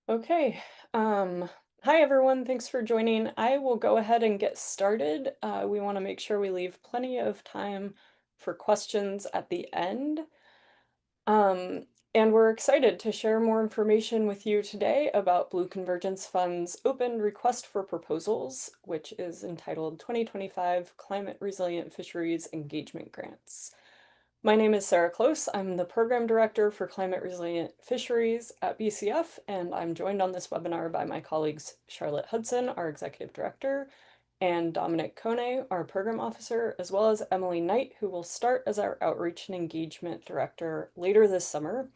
Okay. Um, Hi everyone. Thanks for joining. I will go ahead and get started. We want to make sure we leave plenty of time for questions at the end. Um, and we're excited to share more information with you today about Blue Convergence Fund's open request for proposals, which is entitled 2025 Climate Resilient Fisheries Engagement Grants. My name is Sarah Close. I'm the Program Director for Climate Resilient Fisheries at BCF, and I'm joined on this webinar by my colleagues Charlotte Hudson, our Executive Director, and Dominic Kone, our Program Officer, as well as Emily Knight, who will start as our Outreach and Engagement Director later this summer.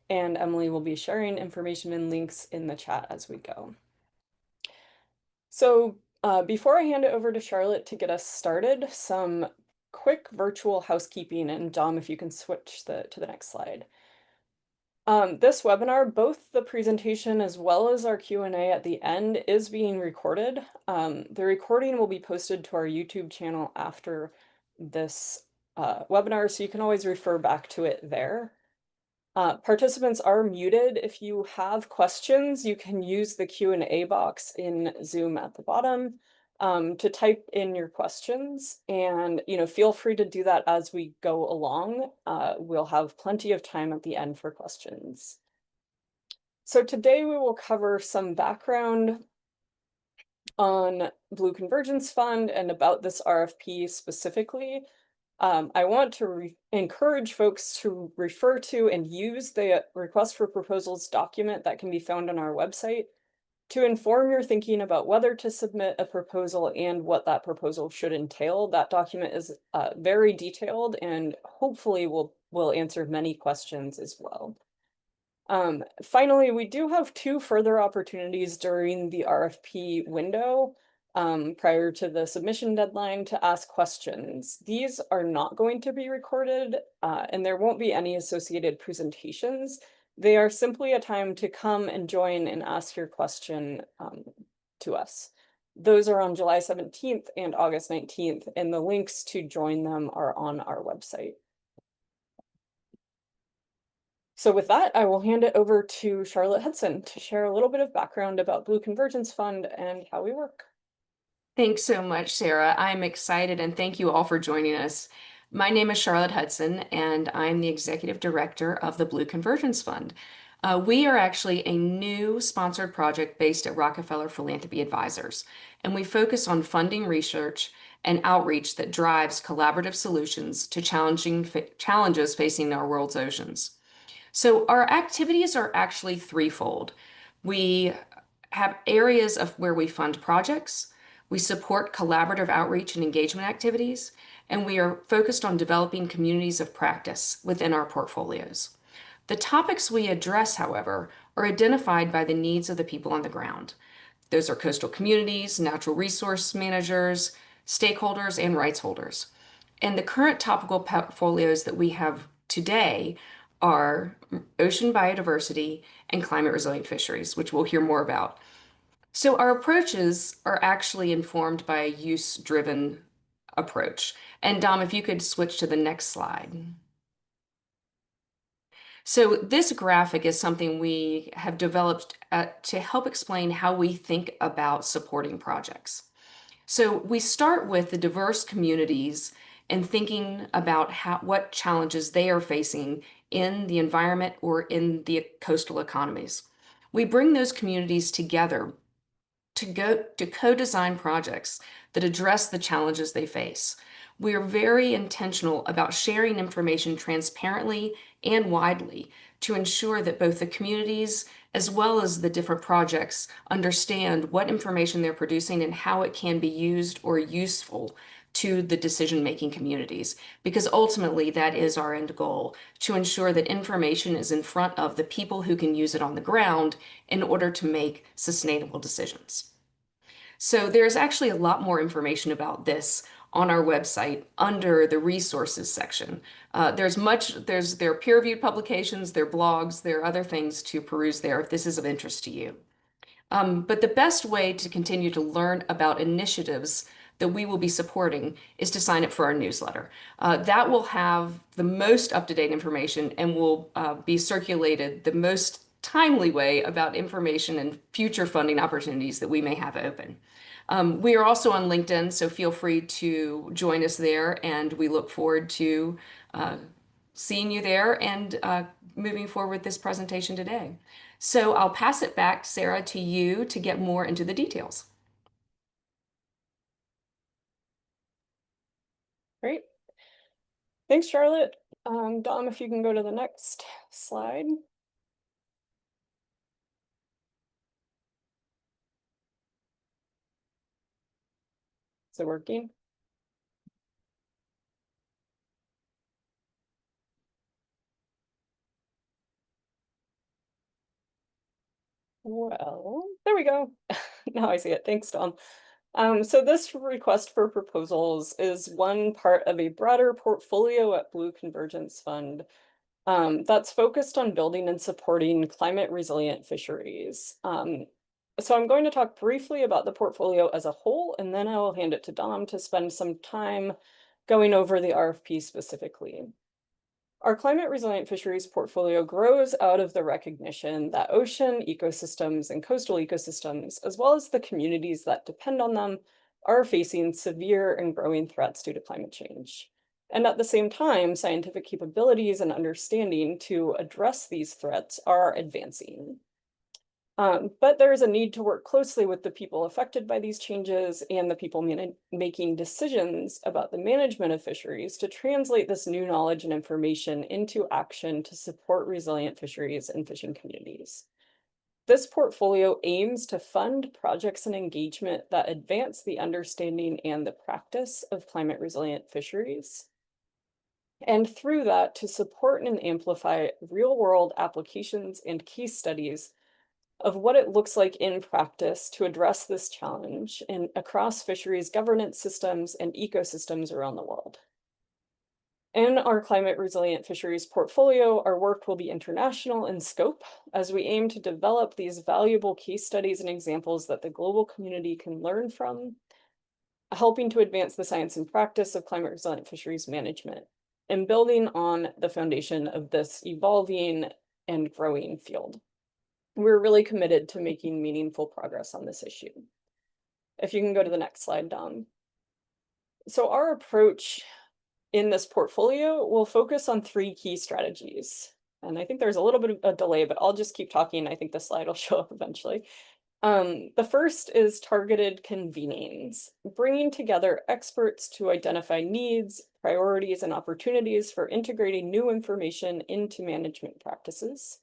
And Emily will be sharing information and links in the chat as we go. So before I hand it over to Charlotte to get us started, some quick virtual housekeeping, and Dom, if you can switch to the next slide. This webinar, both the presentation as well as our Q&A at the end is being recorded. The recording will be posted to our YouTube channel after this webinar, so you can always refer back to it there. Participants are muted. If you have questions, you can use the Q&A box in Zoom at the bottom to type in your questions. And feel free to do that as we go along. We'll have plenty of time at the end for questions. So today we will cover some background on Blue Convergence Fund and about this RFP specifically. I want to encourage folks to refer to and use the request for proposals document that can be found on our website to inform your thinking about whether to submit a proposal and what that proposal should entail. That document is very detailed and hopefully will answer many questions as well. Finally, we do have two further opportunities during the RFP window prior to the submission deadline to ask questions. These are not going to be recorded and there won't be any associated presentations. They are simply a time to come and join and ask your question to us. Those are on July 17th and August 19th, and the links to join them are on our website. So with that, I will hand it over to Charlotte Hudson to share a little bit of background about Blue Convergence Fund and how we work. Thanks so much, Sarah. I'm excited and thank you all for joining us. My name is Charlotte Hudson and I'm the Executive Director of the Blue Convergence Fund. We are actually a new sponsored project based at Rockefeller Philanthropy Advisors, and we focus on funding research and outreach that drives collaborative solutions to challenges facing our world's oceans. So our activities are actually threefold. We have areas of where we fund projects, we support collaborative outreach and engagement activities, and we are focused on developing communities of practice within our portfolios. The topics we address, however, are identified by the needs of the people on the ground. Those are coastal communities, natural resource managers, stakeholders, and rights holders. And the current topical portfolios that we have today are ocean biodiversity and climate resilient fisheries, which we'll hear more about. So our approaches are actually informed by a use-driven approach. And Dom, if you could switch to the next slide. So this graphic is something we have developed to help explain how we think about supporting projects. So we start with the diverse communities and thinking about what challenges they are facing in the environment or in the coastal economies. We bring those communities together to co-design projects that address the challenges they face. We are very intentional about sharing information transparently and widely to ensure that both the communities as well as the different projects understand what information they're producing and how it can be used or useful to the decision-making communities, because ultimately that is our end goal, to ensure that information is in front of the people who can use it on the ground in order to make sustainable decisions. So there's actually a lot more information about this on our website under the resources section. There are peer-reviewed publications, there are blogs, there are other things to peruse there if this is of interest to you. But the best way to continue to learn about initiatives that we will be supporting is to sign up for our newsletter. That will have the most up-to-date information and will be circulated the most timely way about information and future funding opportunities that we may have open. We are also on LinkedIn, so feel free to join us there, and we look forward to uh, seeing you there and moving forward with this presentation today. So I'll pass it back, Sarah, to you to get more into the details. Great. Thanks, Charlotte. Dom, if you can go to the next slide. Is it working? Well, there we go. Now I see it. Thanks, Dom. So this request for proposals is one part of a broader portfolio at Blue Convergence Fund that's focused on building and supporting climate resilient fisheries. So I'm going to talk briefly about the portfolio as a whole, and then I will hand it to Dom to spend some time going over the RFP specifically. Our climate resilient fisheries portfolio grows out of the recognition that ocean ecosystems and coastal ecosystems, as well as the communities that depend on them, are facing severe and growing threats due to climate change. And at the same time, scientific capabilities and understanding to address these threats are advancing. But there is a need to work closely with the people affected by these changes and the people making decisions about the management of fisheries to translate this new knowledge and information into action to support resilient fisheries and fishing communities. This portfolio aims to fund projects and engagement that advance the understanding and the practice of climate resilient fisheries. And through that, to support and amplify real world applications and case studies of what it looks like in practice to address this challenge across fisheries governance systems and ecosystems around the world. In our climate resilient fisheries portfolio, our work will be international in scope as we aim to develop these valuable case studies and examples that the global community can learn from, helping to advance the science and practice of climate resilient fisheries management and building on the foundation of this evolving and growing field. We're really committed to making meaningful progress on this issue. If you can go to the next slide, Dom. So our approach in this portfolio will focus on three key strategies. And I think there's a little bit of a delay, but I'll just keep talking. I think the slide will show up eventually. The first is targeted convenings, bringing together experts to identify needs, priorities, and opportunities for integrating new information into management practices.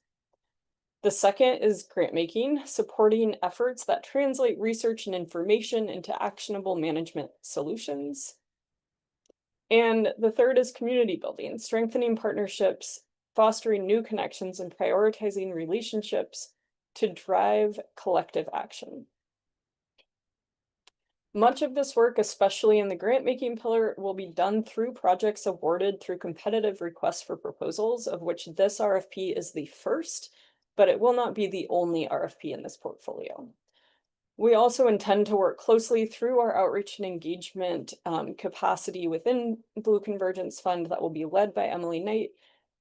The second is grant making, supporting efforts that translate research and information into actionable management solutions. And the third is community building, strengthening partnerships, fostering new connections, and prioritizing relationships to drive collective action. Much of this work, especially in the grant making pillar, will be done through projects awarded through competitive requests for proposals, of which this RFP is the first, but it will not be the only RFP in this portfolio. We also intend to work closely through our outreach and engagement capacity within Blue Convergence Fund that will be led by Emily Knight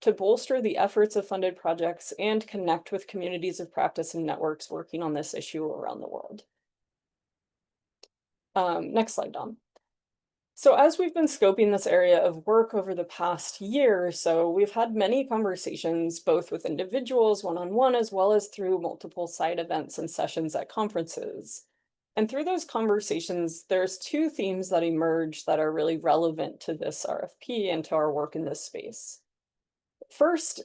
to bolster the efforts of funded projects and connect with communities of practice and networks working on this issue around the world. Next slide, Dom. So as we've been scoping this area of work over the past year or so, we've had many conversations, both with individuals one-on-one, as well as through multiple side events and sessions at conferences. And through those conversations, there's two themes that emerge that are really relevant to this RFP and to our work in this space. First,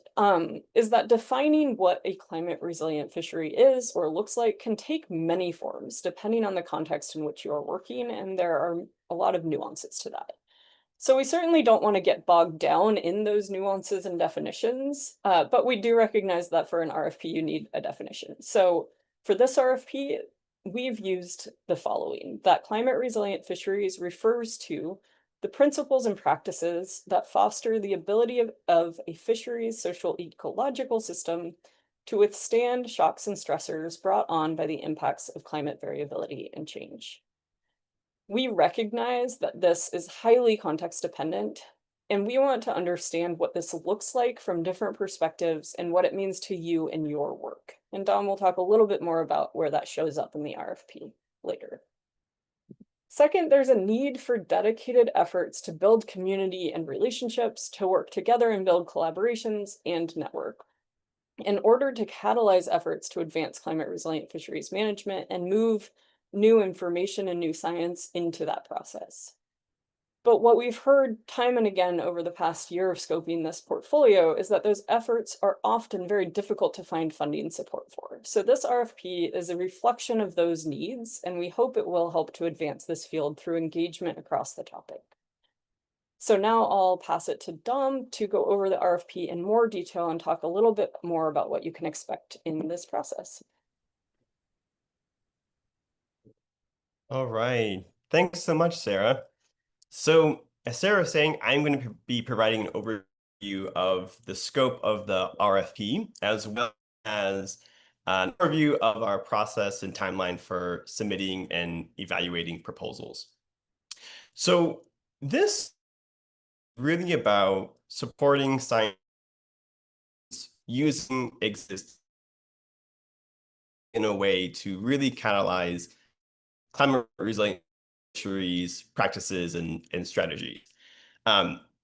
is that defining what a climate resilient fishery is or looks like can take many forms, depending on the context in which you are working, and there are a lot of nuances to that. So we certainly don't want to get bogged down in those nuances and definitions, but we do recognize that for an RFP, you need a definition. So for this RFP, we've used the following: that climate resilient fisheries refers to the principles and practices that foster the ability of a fisheries social ecological system to withstand shocks and stressors brought on by the impacts of climate variability and change. We recognize that this is highly context dependent, And we want to understand what this looks like from different perspectives and what it means to you and your work. And Dom will talk a little bit more about where that shows up in the RFP later. Second, there's a need for dedicated efforts to build community and relationships, to work together and build collaborations and network in order to catalyze efforts to advance climate resilient fisheries management and move new information and new science into that process. But what we've heard time and again over the past year of scoping this portfolio is that those efforts are often very difficult to find funding support for. So this RFP is a reflection of those needs, and we hope it will help to advance this field through engagement across the topic. So now I'll pass it to Dom to go over the RFP in more detail and talk a little bit more about what you can expect in this process. All right. Thanks so much, Sarah. So, as Sarah was saying, I'm going to be providing an overview of the scope of the RFP, as well as an overview of our process and timeline for submitting and evaluating proposals. So, this is really about supporting science using existing in a way to really catalyze climate resilient fisheries practices and strategies.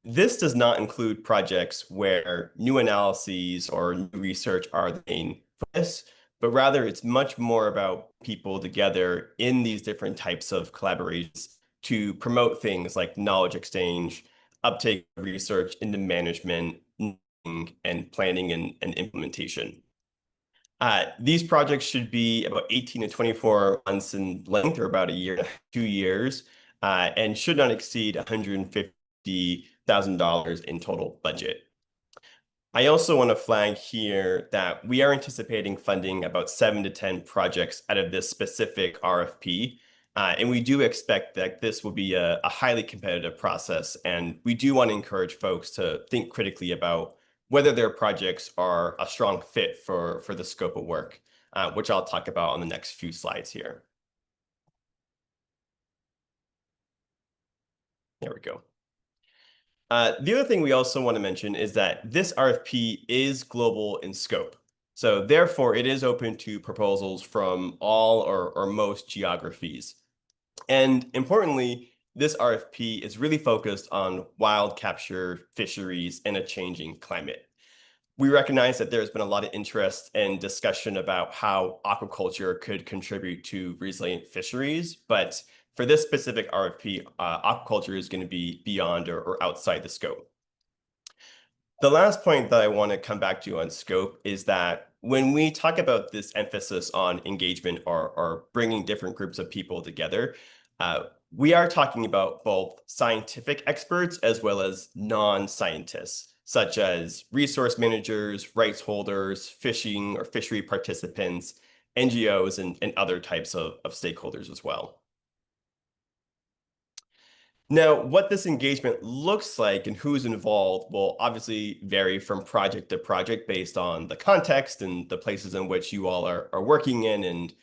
This does not include projects where new analyses or new research are the main focus, but rather it's much more about people together in these different types of collaborations to promote things like knowledge exchange, uptake of research into management, and planning and implementation. These projects should be about 18 to 24 months in length, or about a year, 2 years, and should not exceed $150,000 in total budget. I also want to flag here that we are anticipating funding about 7 to 10 projects out of this specific RFP. And we do expect that this will be a highly competitive process. And we do want to encourage folks to think critically about whether their projects are a strong fit for the scope of work, which I'll talk about on the next few slides here. There we go. The other thing we also want to mention is that this RFP is global in scope. So therefore, it is open to proposals from all or most geographies. And importantly, this RFP is really focused on wild capture fisheries in a changing climate. We recognize that there's been a lot of interest and discussion about how aquaculture could contribute to resilient fisheries, but for this specific RFP, aquaculture is going to be beyond or outside the scope. The last point that I want to come back to on scope is that when we talk about this emphasis on engagement or bringing different groups of people together, we are talking about both scientific experts as well as non-scientists, such as resource managers, rights holders, fishing or fishery participants, NGOs, and other types of stakeholders as well. Now, what this engagement looks like and who's involved will obviously vary from project to project based on the context and the places in which you all are working in and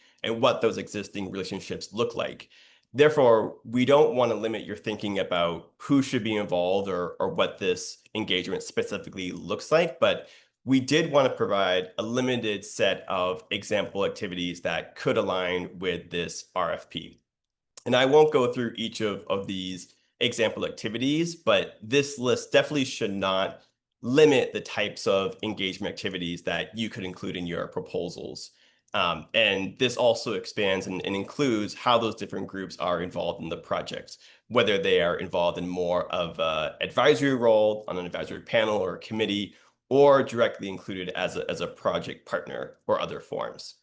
what those existing relationships look like. Therefore, we don't want to limit your thinking about who should be involved or what this engagement specifically looks like, but we did want to provide a limited set of example activities that could align with this RFP. And I won't go through each of these example activities, but this list definitely should not limit the types of engagement activities that you could include in your proposals. And this also expands and includes how those different groups are involved in the project, whether they are involved in more of an advisory role on an advisory panel or a committee, or directly included as a project partner or other forms.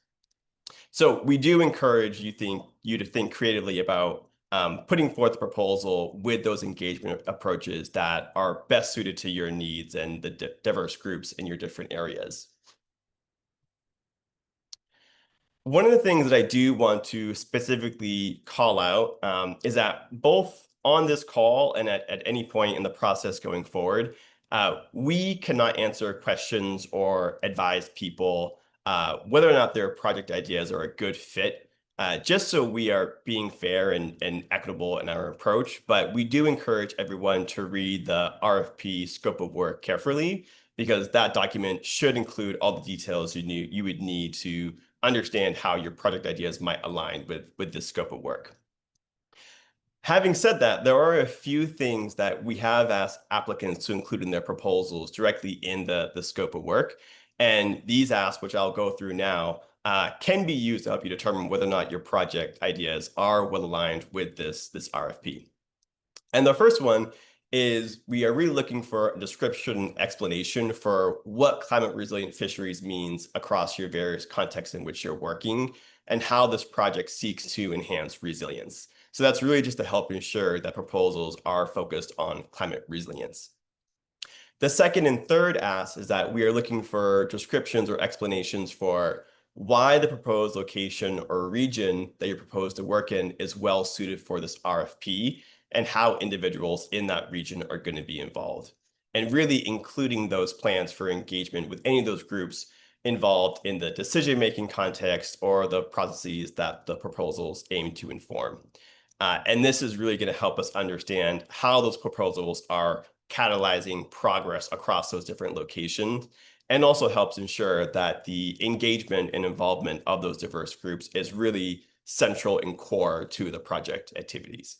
So we do encourage you to think creatively about putting forth a proposal with those engagement approaches that are best suited to your needs and the diverse groups in your different areas. One of the things that I do want to specifically call out is that both on this call and at any point in the process going forward, we cannot answer questions or advise people whether or not their project ideas are a good fit just so we are being fair and equitable in our approach, but we do encourage everyone to read the RFP scope of work carefully, because that document should include all the details you would need to understand how your project ideas might align with this scope of work. Having said that, there are a few things that we have asked applicants to include in their proposals directly in the scope of work. And these asks, which I'll go through now, can be used to help you determine whether or not your project ideas are well aligned with this RFP. And the first one is we are really looking for a description and explanation for what climate resilient fisheries means across your various contexts in which you're working and how this project seeks to enhance resilience. So that's really just to help ensure that proposals are focused on climate resilience. The second and third ask is that we are looking for descriptions or explanations for why the proposed location or region that you're proposed to work in is well suited for this RFP and how individuals in that region are going to be involved. And really including those plans for engagement with any of those groups involved in the decision-making context or the processes that the proposals aim to inform. And this is really going to help us understand how those proposals are catalyzing progress across those different locations, and also helps ensure that the engagement and involvement of those diverse groups is really central and core to the project activities.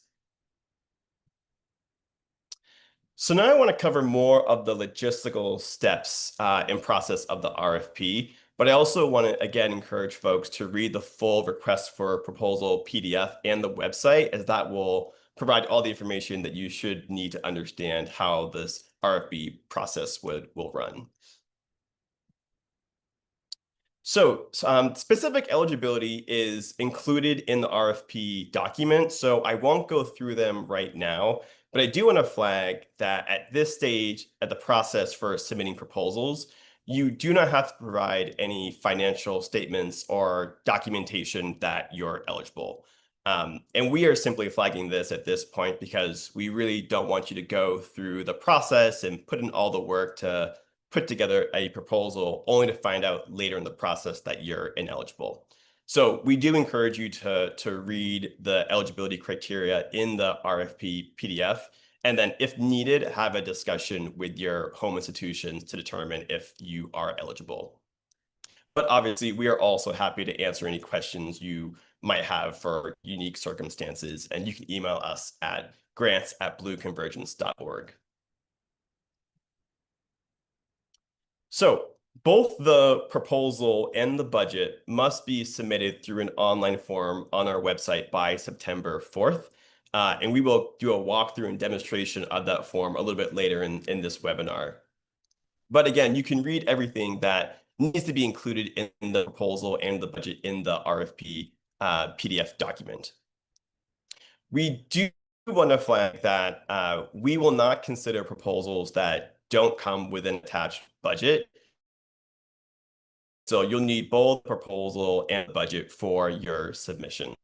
So now I want to cover more of the logistical steps and process of the RFP, but I also want to again encourage folks to read the full request for proposal PDF and the website, as that will provide all the information that you should need to understand how this RFP process will run. So specific eligibility is included in the RFP document, so I won't go through them right now, but I do want to flag that at this stage at the process for submitting proposals, you do not have to provide any financial statements or documentation that you're eligible. And we are simply flagging this at this point because we really don't want you to go through the process and put in all the work to put together a proposal only to find out later in the process that you're ineligible. So we do encourage you to read the eligibility criteria in the RFP PDF, and then if needed, have a discussion with your home institutions to determine if you are eligible. But obviously, we are also happy to answer any questions you might have for unique circumstances, and you can email us at grants@blueconvergence.org. So both the proposal and the budget must be submitted through an online form on our website by September 4th. And we will do a walkthrough and demonstration of that form a little bit later in this webinar. But again, you can read everything that needs to be included in the proposal and the budget in the RFP PDF document. We do want to flag that we will not consider proposals that don't come with an attached budget. So you'll need both proposal and budget for your submission.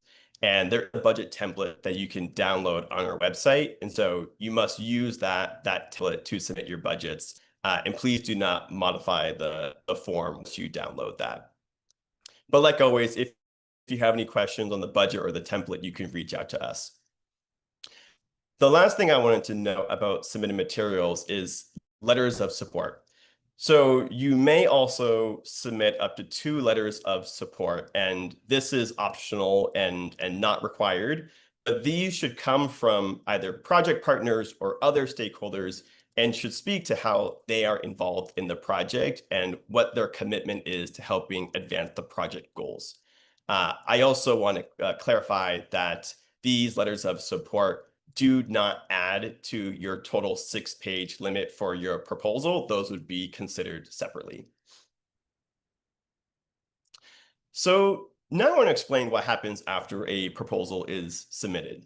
And there's a budget template that you can download on our website. And so you must use that template to submit your budgets. And please do not modify the form once you download that. But like always, if you have any questions on the budget or the template, you can reach out to us. The last thing I wanted to know about submitted materials is letters of support. So you may also submit up to 2 letters of support, and this is optional and not required, but these should come from either project partners or other stakeholders and should speak to how they are involved in the project and what their commitment is to helping advance the project goals. I also want to clarify that these letters of support do not add to your total 6-page limit for your proposal. Those would be considered separately. So now I want to explain what happens after a proposal is submitted.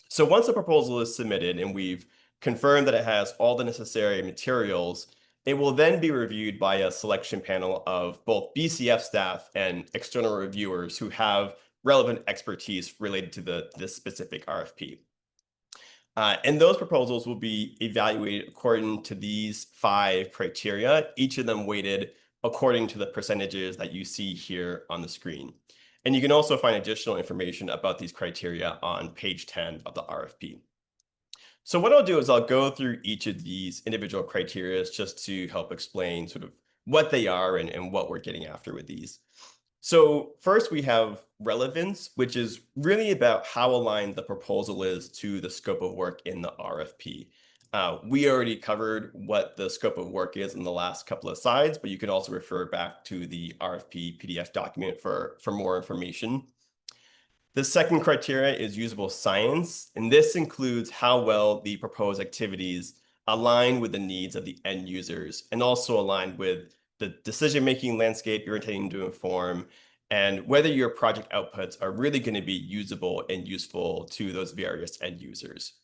So once a proposal is submitted and we've confirmed that it has all the necessary materials, it will then be reviewed by a selection panel of both BCF staff and external reviewers who have relevant expertise related to this specific RFP. And those proposals will be evaluated according to these 5 criteria, each of them weighted according to the percentages that you see here on the screen. And you can also find additional information about these criteria on page 10 of the RFP. So what I'll do is I'll go through each of these individual criteria just to help explain sort of what they are and what we're getting after with these. So first we have relevance, which is really about how aligned the proposal is to the scope of work in the RFP. We already covered what the scope of work is in the last couple of slides, but you can also refer back to the RFP PDF document for more information. The second criteria is usable science, and this includes how well the proposed activities align with the needs of the end users and also align with the decision-making landscape you're intending to inform and whether your project outputs are really going to be usable and useful to those various end users.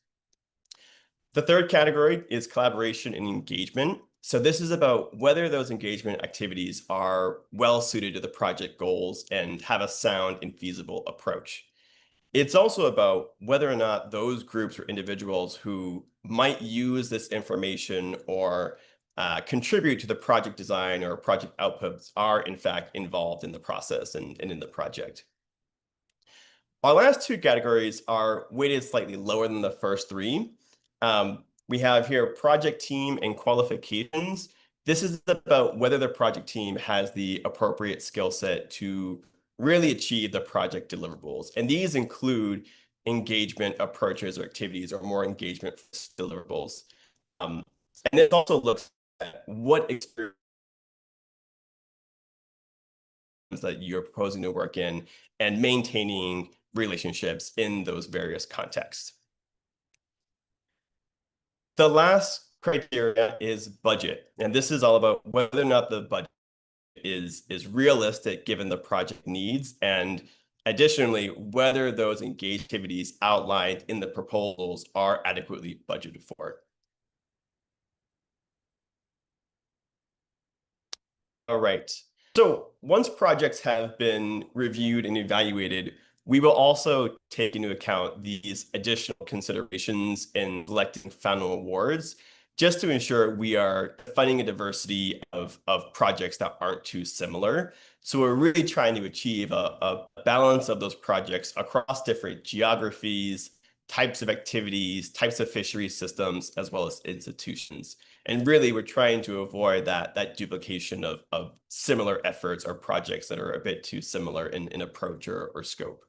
The third category is collaboration and engagement. So this is about whether those engagement activities are well suited to the project goals and have a sound and feasible approach. It's also about whether or not those groups or individuals who might use this information or contribute to the project design or project outputs are in fact involved in the process and in the project. Our last two categories are weighted slightly lower than the first three. We have here project team and qualifications. This is about whether the project team has the appropriate skill set to really achieve the project deliverables. And these include engagement approaches or activities or more engagement deliverables. And it also looks at what experience that you're proposing to work in and maintaining relationships in those various contexts. The last criteria is budget, and this is all about whether or not the budget is realistic given the project needs, and additionally, whether those engaged activities outlined in the proposals are adequately budgeted for. All right. So once projects have been reviewed and evaluated, we will also take into account these additional considerations in selecting final awards, just to ensure we are finding a diversity of projects that aren't too similar. So we're really trying to achieve a balance of those projects across different geographies, types of activities, types of fishery systems, as well as institutions. And really, we're trying to avoid that duplication of similar efforts or projects that are a bit too similar in approach or scope.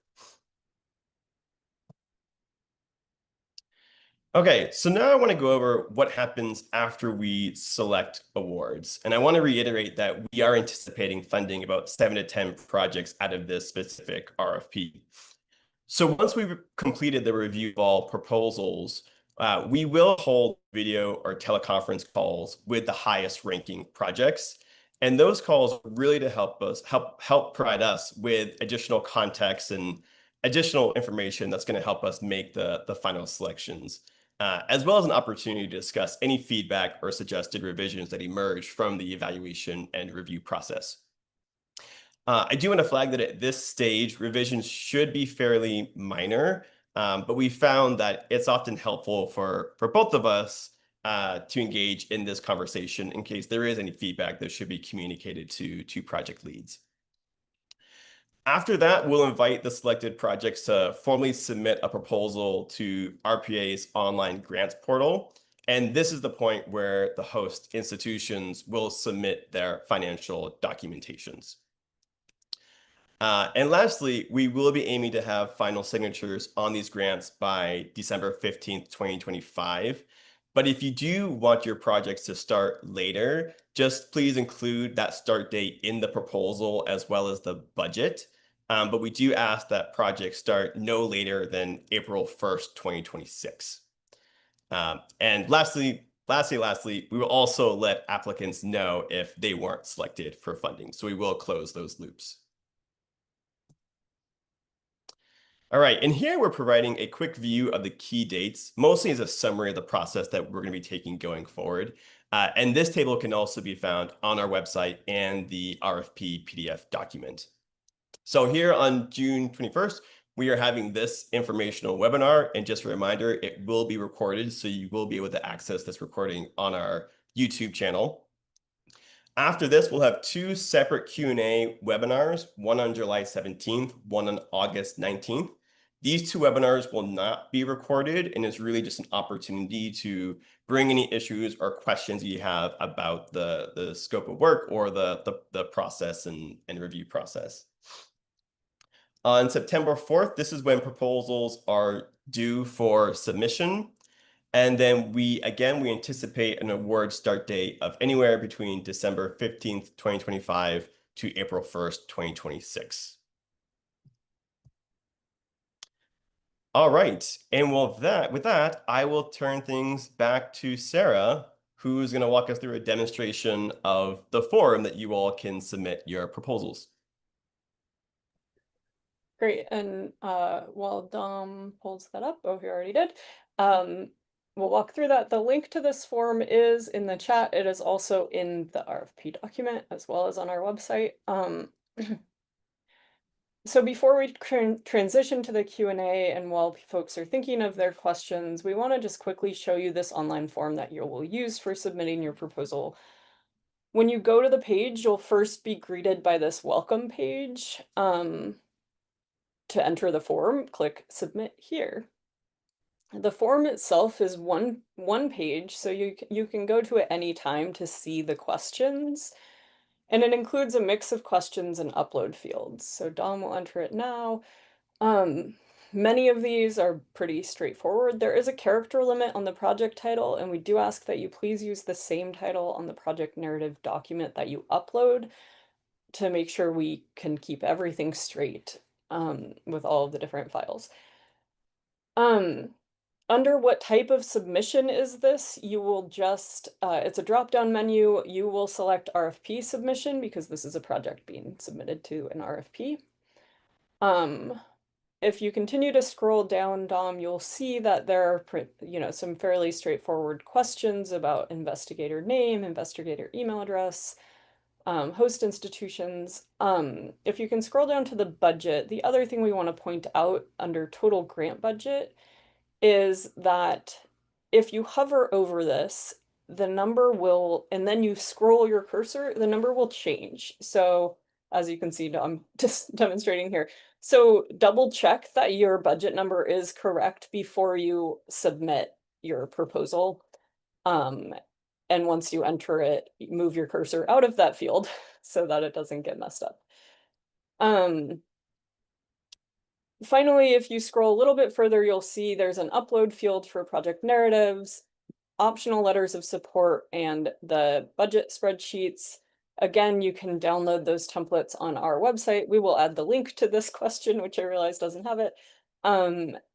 Okay, so now I want to go over what happens after we select awards. And I want to reiterate that we are anticipating funding about 7 to 10 projects out of this specific RFP. So once we've completed the review of all proposals, we will hold video or teleconference calls with the highest ranking projects. And those calls are really to help us help provide us with additional context and additional information that's going to help us make the final selections, as well as an opportunity to discuss any feedback or suggested revisions that emerge from the evaluation and review process. I do want to flag that at this stage, revisions should be fairly minor, but we found that it's often helpful for both of us to engage in this conversation in case there is any feedback that should be communicated to project leads. After that, we'll invite the selected projects to formally submit a proposal to RPA's online grants portal. And this is the point where the host institutions will submit their financial documentations. And lastly, we will be aiming to have final signatures on these grants by December 15th, 2025. But if you do want your projects to start later, just please include that start date in the proposal as well as the budget. But we do ask that projects start no later than April 1st, 2026. And lastly, we will also let applicants know if they weren't selected for funding. So we will close those loops. All right, and here we're providing a quick view of the key dates, mostly as a summary of the process that we're going to be taking going forward. And this table can also be found on our website and the RFP PDF document. So here on June 21st, we are having this informational webinar. And just a reminder, it will be recorded, so you will be able to access this recording on our YouTube channel. After this, we'll have two separate Q&A webinars, one on July 17th, one on August 19th. These two webinars will not be recorded, and it's really just an opportunity to bring any issues or questions you have about the scope of work or the process and review process. On September 4th, this is when proposals are due for submission. And then we anticipate an award start date of anywhere between December 15th, 2025 to April 1st, 2026. All right. And with that, I will turn things back to Sarah, who's going to walk us through a demonstration of the form that you all can submit your proposals. Great, and while Dom pulls that up, he already did. We'll walk through that. The link to this form is in the chat. It is also in the RFP document as well as on our website. So before we transition to the Q&A, and while folks are thinking of their questions, we want to just quickly show you this online form that you will use for submitting your proposal. When you go to the page, you'll first be greeted by this welcome page. To enter the form, click Submit Here. The form itself is one page, so you can go to it any time to see the questions. And it includes a mix of questions and upload fields. So Dom will enter it now. Many of these are pretty straightforward. There is a character limit on the project title, and we do ask that you please use the same title on the project narrative document that you upload to make sure we can keep everything straight with all of the different files. Under what type of submission is this, you will just, it's a drop-down menu. You will select RFP submission because this is a project being submitted to an RFP. If you continue to scroll down, Dom, you'll see that there are, some fairly straightforward questions about investigator name, investigator email address, host institutions. If you can scroll down to the budget, the other thing we want to point out under total grant budget is that if you hover over this, the number will, and then you scroll your cursor, the number will change. So as you can see, I'm just demonstrating here. So double check that your budget number is correct before you submit your proposal. And once you enter it, move your cursor out of that field so that it doesn't get messed up. Finally, if you scroll a little bit further, you'll see there's an upload field for project narratives, optional letters of support, and the budget spreadsheets. Again, you can download those templates on our website. We will add the link to this question, which I realize doesn't have it.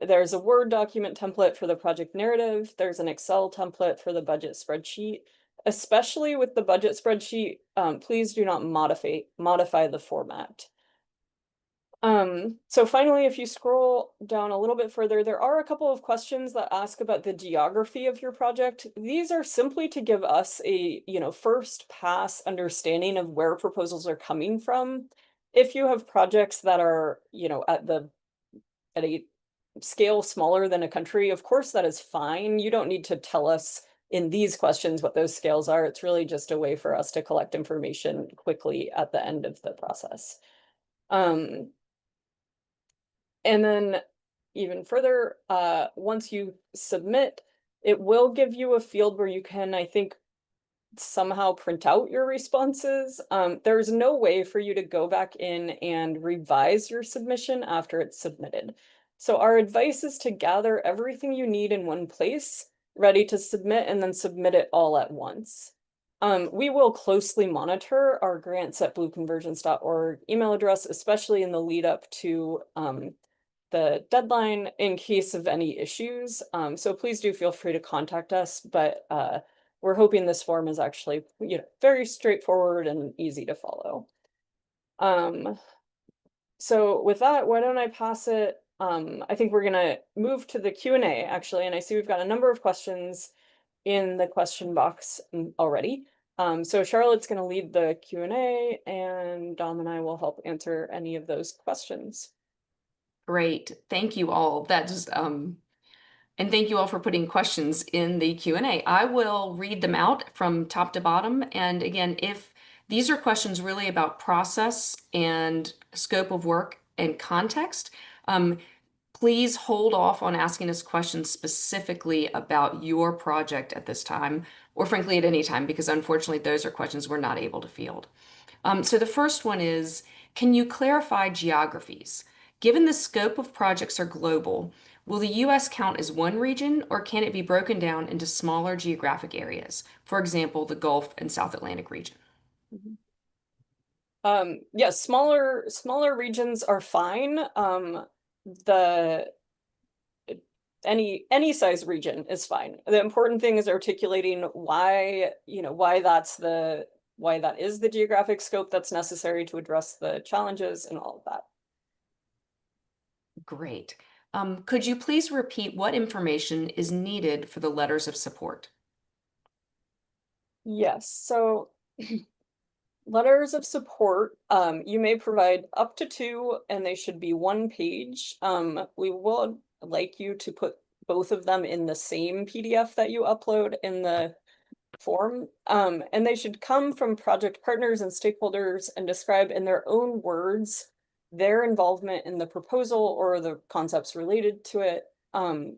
There's a Word document template for the project narrative. There's an Excel template for the budget spreadsheet. Especially with the budget spreadsheet, please do not modify the format. So finally, if you scroll down a little bit further, there are a couple of questions that ask about the geography of your project. These are simply to give us a, first pass understanding of where proposals are coming from. If you have projects that are, at a scale smaller than a country, of course, that is fine. You don't need to tell us in these questions what those scales are. It's really just a way for us to collect information quickly at the end of the process. And then even further, once you submit, it will give you a field where you can, I think, somehow print out your responses. There's no way for you to go back in and revise your submission after it's submitted. So our advice is to gather everything you need in one place, ready to submit, and then submit it all at once. We will closely monitor our grants@blueconvergence.org email address, especially in the lead up to the deadline in case of any issues. So please do feel free to contact us, but we're hoping this form is actually, very straightforward and easy to follow. So with that, why don't I pass it? I think we're gonna move to the Q&A actually, and I see we've got a number of questions in the question box already. So Charlotte's gonna lead the Q&A, and Dom and I will help answer any of those questions. Great, thank you all. And thank you all for putting questions in the Q&A. I will read them out from top to bottom. And again, if These are questions really about process and scope of work and context. Please hold off on asking us questions specifically about your project at this time, or frankly at any time, because unfortunately those are questions we're not able to field. So the first one is, can you clarify geographies? Given the scope of projects are global, will the US count as one region, or can it be broken down into smaller geographic areas? For example, the Gulf and South Atlantic region. Mhm. Yes, smaller regions are fine. The any size region is fine. The important thing is articulating why, why that is the geographic scope that's necessary to address the challenges and all of that. Great. Could you please repeat what information is needed for the letters of support? Yes, so letters of support, you may provide up to two, and they should be one page. We would like you to put both of them in the same PDF that you upload in the form. And they should come from project partners and stakeholders and describe in their own words their involvement in the proposal or the concepts related to it,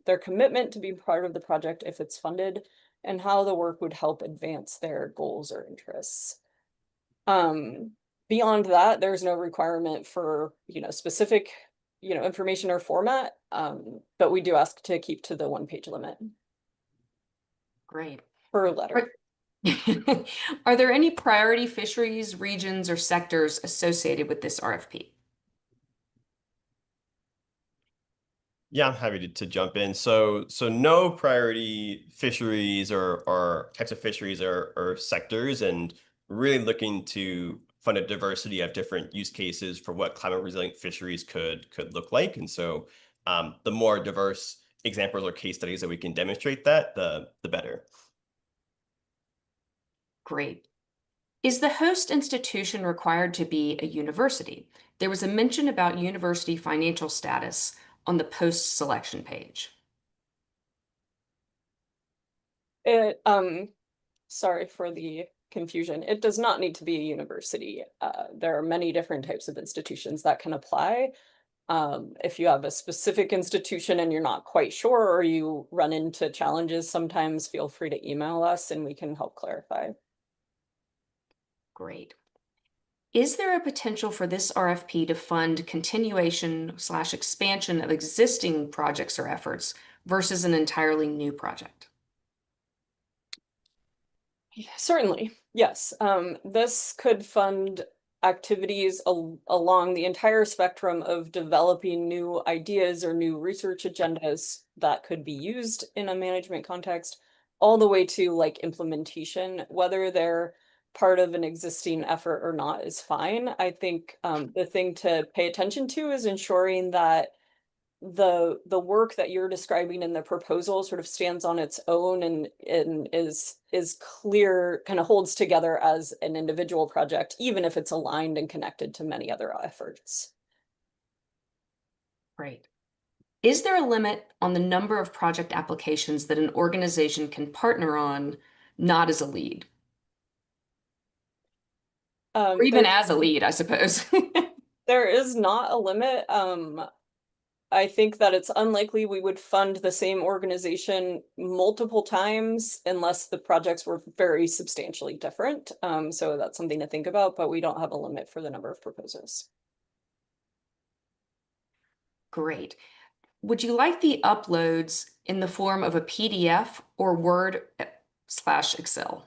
their commitment to be part of the project if it's funded, and how the work would help advance their goals or interests. Um, Beyond that, there's no requirement for, specific, information or format. But we do ask to keep to the one-page limit Great. per letter. Are there any priority fisheries, regions, or sectors associated with this RFP? Yeah, I'm happy to jump in. So no priority fisheries or types of fisheries or sectors, and really looking to fund a diversity of different use cases for what climate resilient fisheries could look like. And so the more diverse examples or case studies that we can demonstrate that, the better. Great. Is the host institution required to be a university? There was a mention about university financial status on the post-selection page. It, sorry for the confusion. It does not need to be a university. There are many different types of institutions that can apply. If you have a specific institution and you're not quite sure, or you run into challenges sometimes, feel free to email us and we can help clarify. Great. Is there a potential for this RFP to fund continuation/expansion of existing projects or efforts versus an entirely new project? Certainly, yes. This could fund activities along the entire spectrum of developing new ideas or new research agendas that could be used in a management context, all the way to like implementation, whether they're part of an existing effort or not is fine. I think the thing to pay attention to is ensuring that the work that you're describing in the proposal sort of stands on its own and is clear, kind of holds together as an individual project, even if it's aligned and connected to many other efforts. Great. Is there a limit on the number of project applications that an organization can partner on, not as a lead? Or even There as a lead, I suppose. there is not a limit. I think that it's unlikely we would fund the same organization multiple times unless the projects were very substantially different. So that's something to think about, but we don't have a limit for the number of proposals. Great. Would you like the uploads in the form of a PDF or Word/Excel?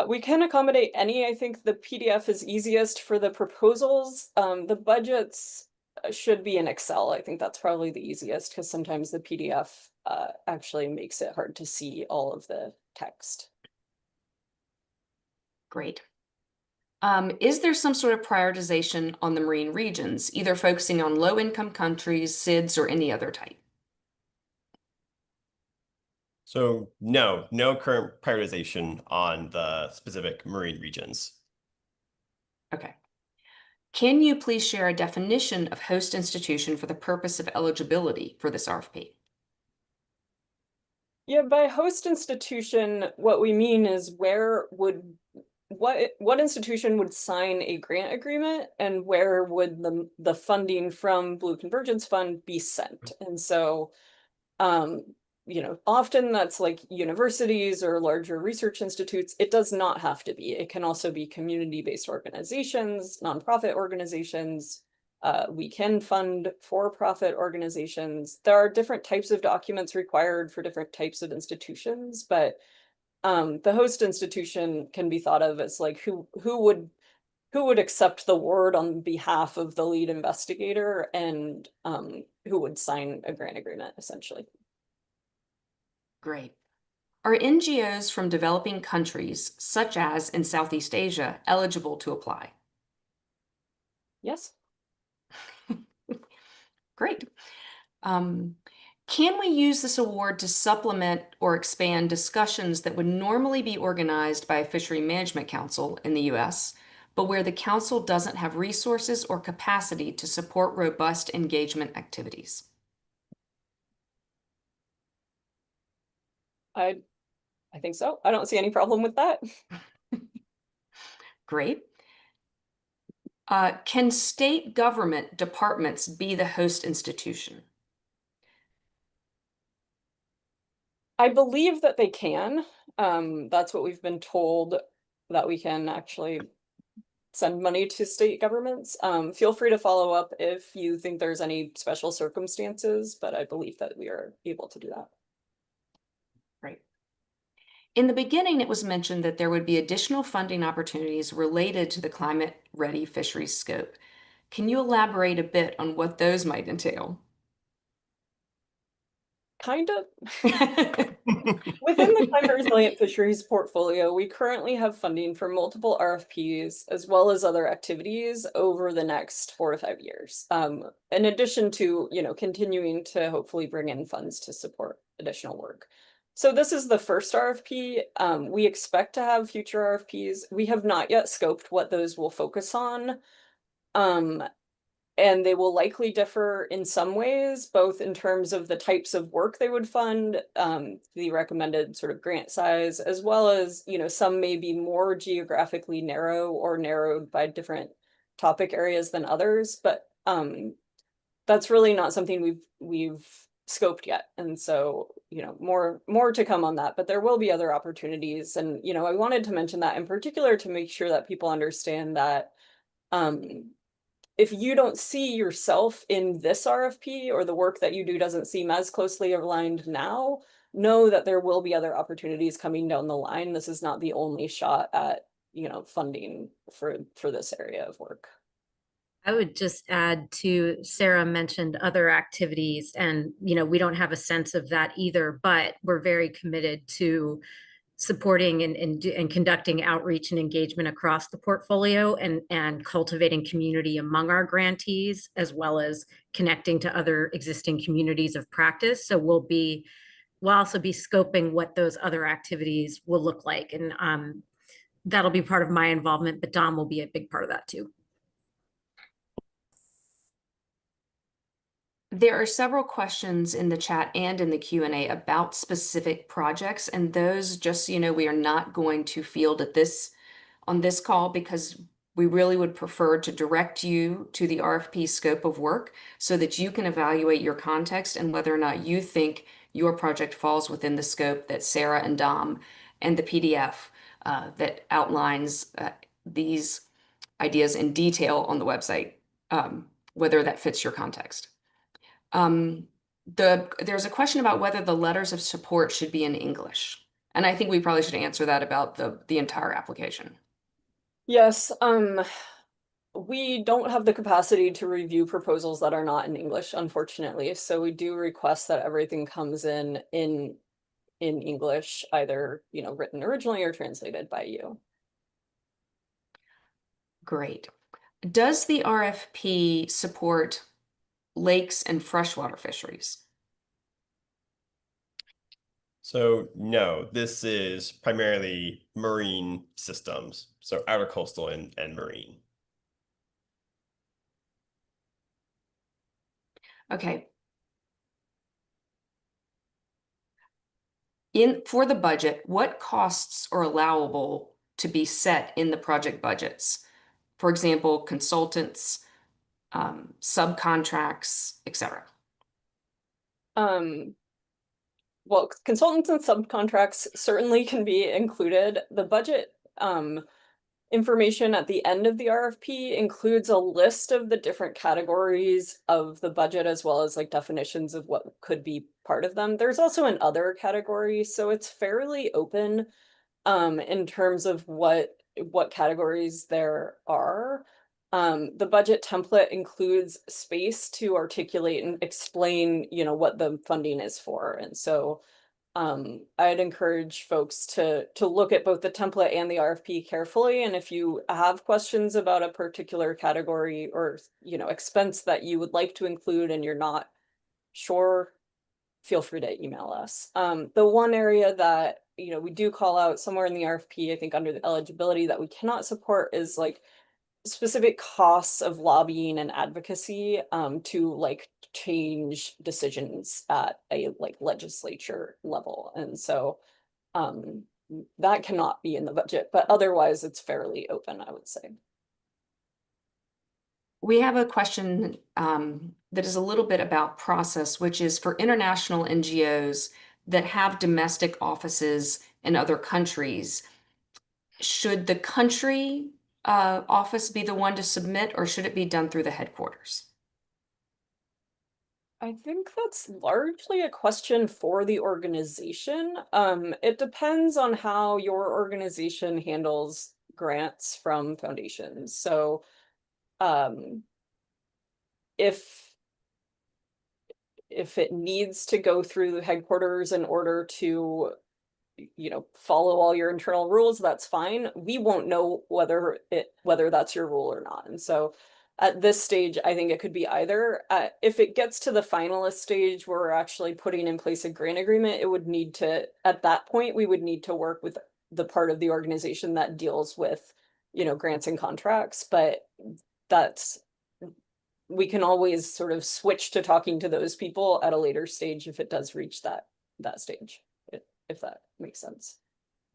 We can accommodate any. I think the PDF is easiest for the proposals. The budgets should be in Excel. I think that's probably the easiest because sometimes the PDF actually makes it hard to see all of the text. Great. Is there some sort of prioritization on the marine regions, either focusing on low-income countries, SIDS, or any other type? So no current prioritization on the specific marine regions. Okay. Can you please share a definition of host institution for the purpose of eligibility for this RFP? Yeah, by host institution, what we mean is what institution would sign a grant agreement and where would the funding from Blue Convergence Fund be sent? And so um, often that's like universities or larger research institutes. It does not have to be. It can also be community-based organizations, nonprofit organizations. We can fund for-profit organizations. There are different types of documents required for different types of institutions, but the host institution can be thought of as like who would accept the word on behalf of the lead investigator and who would sign a grant agreement, essentially. Great. Are NGOs from developing countries, such as in Southeast Asia, eligible to apply? Yes. Great. Um, can we use this award to supplement or expand discussions that would normally be organized by a fishery management council in the US, but where the council doesn't have resources or capacity to support robust engagement activities? I I think so. I don't see any problem with that. Great. Can state government departments be the host institution? I believe that they can. That's what we've been told, that we can actually send money to state governments. Feel free to follow up if you think there's any special circumstances, but I believe that we are able to do that. Right. In the beginning, it was mentioned that there would be additional funding opportunities related to the climate ready fisheries scope. Can you elaborate a bit on what those might entail? Kind of. Within the Climate Resilient Fisheries portfolio, we currently have funding for multiple RFPs as well as other activities over the next 4 to 5 years. In addition to, continuing to hopefully bring in funds to support additional work. So this is the first RFP. We expect to have future RFPs. We have not yet scoped what those will focus on. Um, and they will likely differ in some ways, both in terms of the types of work they would fund, the recommended sort of grant size, as well as, some may be more geographically narrow or narrowed by different topic areas than others, but that's really not something we've scoped yet. And so, more to come on that, but there will be other opportunities. And, I wanted to mention that in particular to make sure that people understand that um if you don't see yourself in this RFP or the work that you do doesn't seem as closely aligned now, know that there will be other opportunities coming down the line. This is not the only shot at, funding for this area of work. I would just add to Sarah mentioned other activities, and we don't have a sense of that either, but we're very committed to supporting and conducting outreach and engagement across the portfolio and cultivating community among our grantees, as well as connecting to other existing communities of practice. So we'll also be scoping what those other activities will look like. And that'll be part of my involvement, but Dom will be a big part of that too. There are several questions in the chat and in the Q&A about specific projects, and those, just so you know, we are not going to field on this call because we really would prefer to direct you to the RFP scope of work so that you can evaluate your context and whether or not you think your project falls within the scope that Sarah and Dom and the PDF that outlines these ideas in detail on the website, whether that fits your context. There's a question about whether the letters of support should be in English. And I think we probably should answer that about the entire application. Yes, we don't have the capacity to review proposals that are not in English, unfortunately. So we do request that everything comes in English, either, written originally or translated by you. Great. Does the RFP support lakes and freshwater fisheries? So no, this is primarily marine systems, so outer coastal and marine. Okay. for the budget, what costs are allowable to be set in the project budgets? For example, consultants, subcontracts, etc. Well, consultants and subcontracts certainly can be included. The budget information at the end of the RFP includes a list of the different categories of the budget, as well as like definitions of what could be part of them. There's also an other category, so it's fairly open in terms of what categories there are. The budget template includes space to articulate and explain, what the funding is for. And so I'd encourage folks to look at both the template and the RFP carefully. And if you have questions about a particular category or, expense that you would like to include and you're not sure, feel free to email us. The one area that, we do call out somewhere in the RFP, I think under the eligibility, that we cannot support is like specific costs of lobbying and advocacy to like change decisions at a like legislature level. And so that cannot be in the budget, but otherwise it's fairly open, I would say. We have a question that is a little bit about process, which is for international NGOs that have domestic offices in other countries. Should the country office be the one to submit, or should it be done through the headquarters? I think that's largely a question for the organization. It depends on how your organization handles grants from foundations. So um, if it needs to go through the headquarters in order to follow all your internal rules, that's fine. We won't know whether that's your rule or not. And so at this stage, I think it could be either. If it gets to the finalist stage where we're actually putting in place a grant agreement, it would need to, at that point, we would need to work with the part of the organization that deals with, grants and contracts. But we can always sort of switch to talking to those people at a later stage if it does reach that stage, if that makes sense.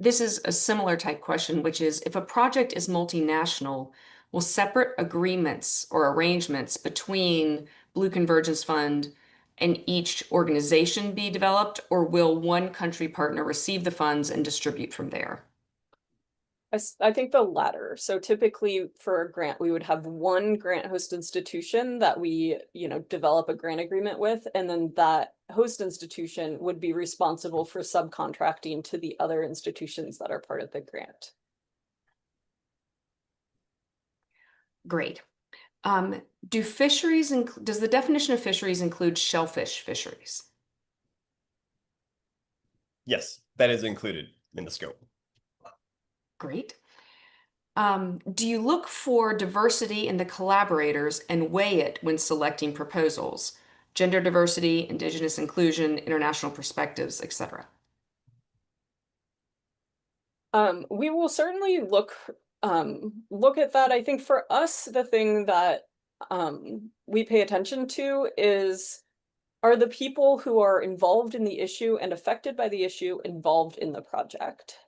This is a similar type question, which is if a project is multinational, will separate agreements or arrangements between Blue Convergence Fund and each organization be developed, or will one country partner receive the funds and distribute from there? I think the latter. So typically for a grant, we would have one grant host institution that we, develop a grant agreement with, and then that host institution would be responsible for subcontracting to the other institutions that are part of the grant. Great. Does the definition of fisheries include shellfish fisheries? Yes, that is included in the scope. Great. Do you look for diversity in the collaborators and weigh it when selecting proposals? Gender diversity, indigenous inclusion, international perspectives, etc. We will certainly look at that. I think for us, the thing that we pay attention to are the people who are involved in the issue and affected by the issue involved in the project.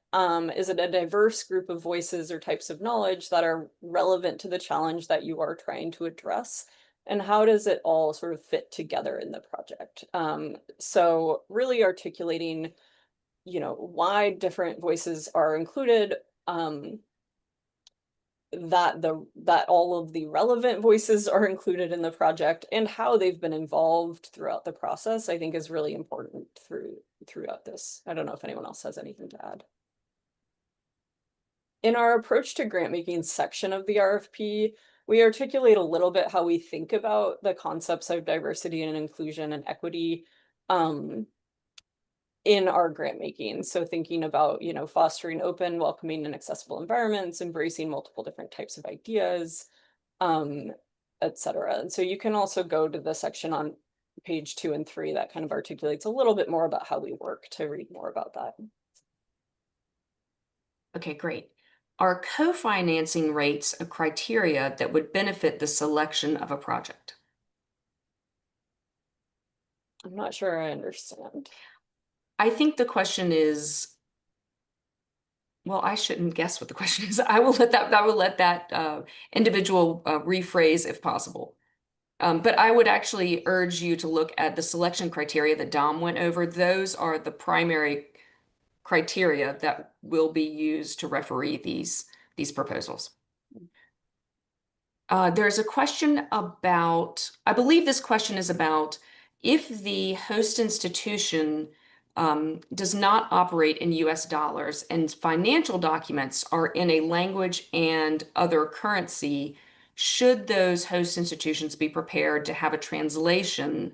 Is it a diverse group of voices or types of knowledge that are relevant to the challenge that you are trying to address? And how does it all sort of fit together in the project? So really articulating, why different voices are included, that all of the relevant voices are included in the project, and how they've been involved throughout the process, I think is really important throughout this. I don't know if anyone else has anything to add. In our approach to grant making section of the RFP, we articulate a little bit how we think about the concepts of diversity and inclusion and equity in our grant making. So thinking about, fostering open, welcoming, and accessible environments, embracing multiple different types of ideas, etc. And so you can also go to the section on page 2 and 3 that kind of articulates a little bit more about how we work to read more about that. Okay, great. Are co-financing rates a criteria that would benefit the selection of a project? I'm not sure I understand. I think the question is, well, I shouldn't guess what the question is. I will let that individual rephrase if possible. But I would actually urge you to look at the selection criteria that Dom went over. Those are the primary criteria that will be used to referee these proposals. There's a question about, I believe this question is about if the host institution does not operate in US dollars and financial documents are in a language and other currency, should those host institutions be prepared to have a translation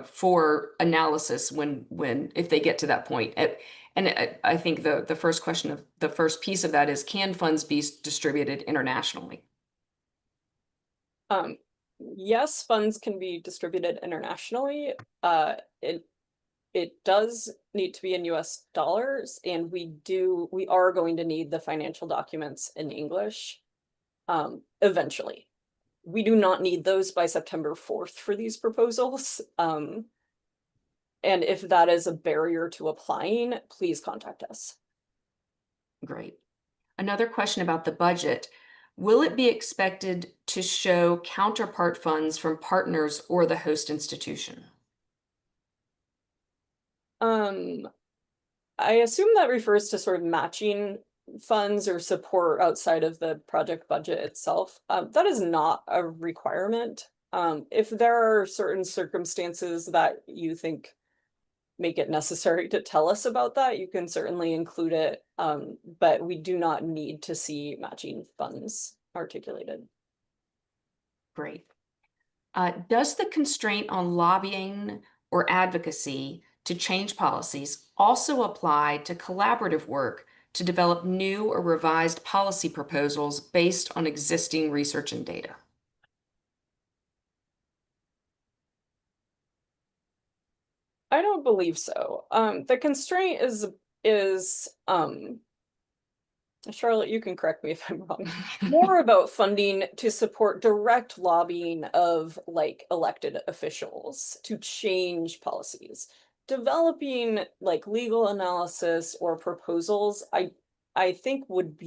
for analysis if they get to that point? And I think the first question of the first piece of that is, can funds be distributed internationally? Yes, funds can be distributed internationally. It does need to be in US dollars, and we are going to need the financial documents in English eventually. We do not need those by September 4th for these proposals. And if that is a barrier to applying, please contact us. Great. Another question about the budget. Will it be expected to show counterpart funds from partners or the host institution? I assume that refers to sort of matching funds or support outside of the project budget itself. That is not a requirement. If there are certain circumstances that you think make it necessary to tell us about that, you can certainly include it. But we do not need to see matching funds articulated. Great. Does the constraint on lobbying or advocacy to change policies also apply to collaborative work to develop new or revised policy proposals based on existing research and data? I don't believe so. The constraint is Charlotte, you can correct me if I'm wrong, more about funding to support direct lobbying of like elected officials to change policies. Developing like legal analysis or proposals, I think would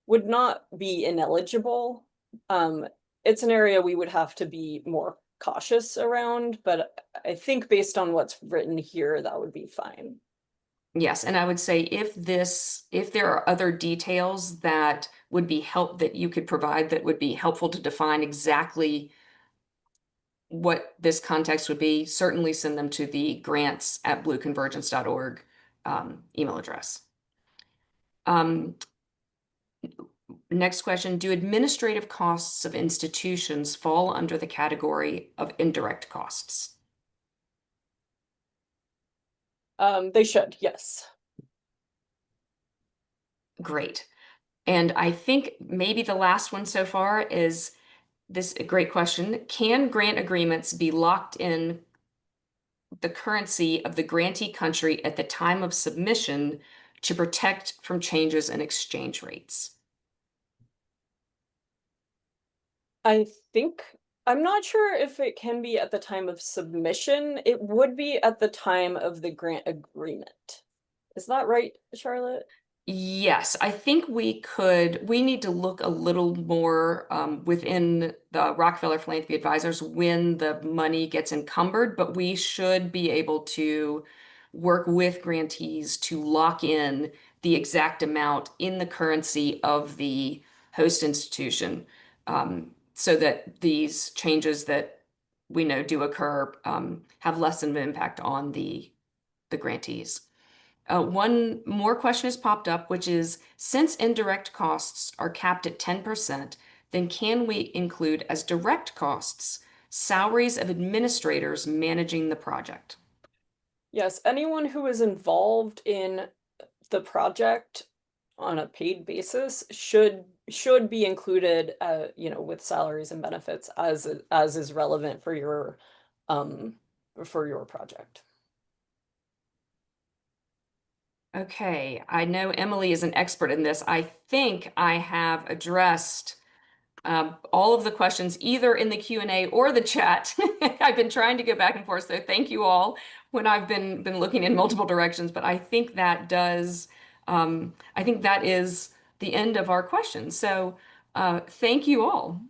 not be ineligible. It's an area we would have to be more cautious around, but I think based on what's written here, that would be fine. Yes, and I would say if there are other details that you could provide that would be helpful to define exactly what this context would be, certainly send them to the grants@blueconvergence.org email address. Next question, do administrative costs of institutions fall under the category of indirect costs? They should, yes. Great. And I think maybe the last one so far is this great question. Can grant agreements be locked in the currency of the grantee country at the time of submission to protect from changes in exchange rates? I'm not sure if it can be at the time of submission. It would be at the time of the grant agreement. Is that right, Charlotte? Yes, I think we need to look a little more within the Rockefeller Philanthropy Advisors when the money gets encumbered, but we should be able to work with grantees to lock in the exact amount in the currency of the host institution, so that these changes that we know do occur have less of an impact on the grantees. One more question has popped up, which is, since indirect costs are capped at 10%, then can we include as direct costs salaries of administrators managing the project? Yes, anyone who is involved in the project on a paid basis should be included, with salaries and benefits as is relevant for your project. Okay, I know Emily is an expert in this. I think I have addressed all of the questions either in the Q&A or the chat. I've been trying to go back and forth, so thank you all when I've been looking in multiple directions, but I think that does, I think that is the end of our questions. So thank you all.